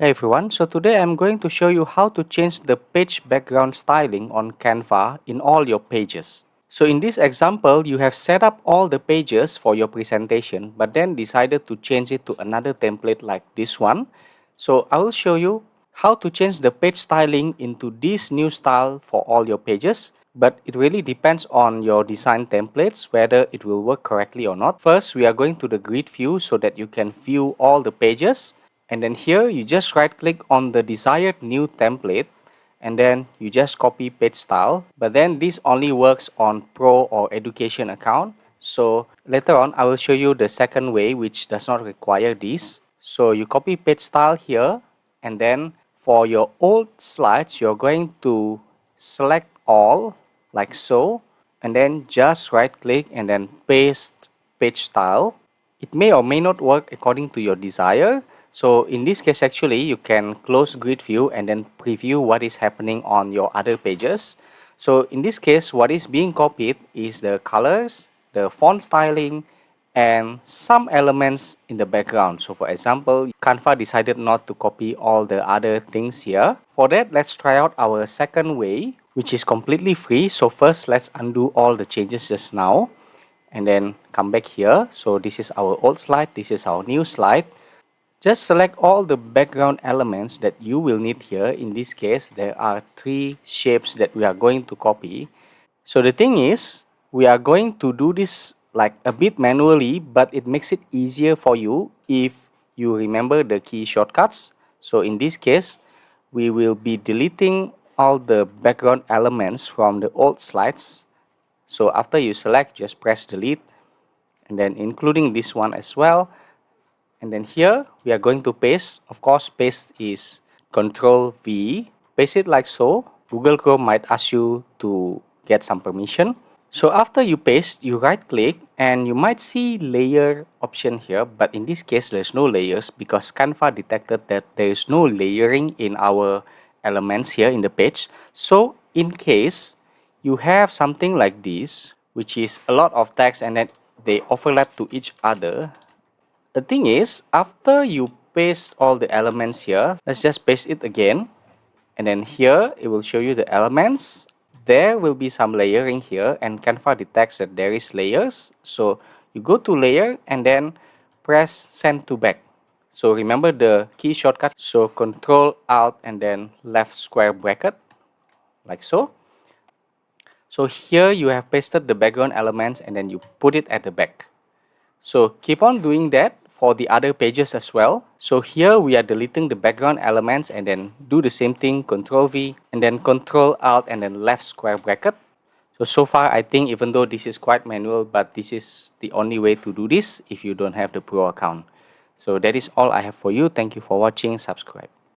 Hey everyone, so today I'm going to show you how to change the page background styling on Canva in all your pages. So in this example, you have set up all the pages for your presentation but then decided to change it to another template like this one. So I will show you how to change the page styling into this new style for all your pages. But it really depends on your design templates whether it will work correctly or not. First, we are going to the grid view so that you can view all the pages. And then here you just right click on the desired new template and then you just copy page style. But then this only works on pro or education account. So later on I will show you the second way which does not require this. So you copy page style here and then for your old slides you're going to select all like so and then just right click and then paste page style. It may or may not work according to your desire. So in this case actually you can close grid view and then preview what is happening on your other pages. So in this case what is being copied is the colors, the font styling, and some elements in the background. So for example, Canva decided not to copy all the other things here. For that, let's try out our second way, which is completely free. So first, let's undo all the changes just now and then come back here. So this is our old slide, this is our new slide. Just select all the background elements that you will need here. In this case, there are 3 shapes that we are going to copy. So the thing is, we are going to do this like a bit manually, but it makes it easier for you if you remember the key shortcuts. So in this case, we will be deleting all the background elements from the old slides. So after you select, just press delete and then including this one as well. And then here we are going to paste. Of course, paste is Control V. Paste it like so. Google Chrome might ask you to get some permission. So after you paste, you right click and you might see layer option here, but in this case there's no layers because Canva detected that there is no layering in our elements here in the page. So in case you have something like this, which is a lot of text and then they overlap to each other. The thing is, after you paste all the elements here, let's just paste it again. And then here, it will show you the elements. There will be some layering here and Canva detects that there is layers. So you go to layer and then press send to back. So remember the key shortcut. So Control Alt and then left square bracket like so. So here you have pasted the background elements and then you put it at the back. So keep on doing that for the other pages as well. So here we are deleting the background elements and then do the same thing, Control V and then Control Alt and then left square bracket. So far I think even though this is quite manual, but this is the only way to do this if you don't have the Pro account. So that is all I have for you. Thank you for watching. Subscribe.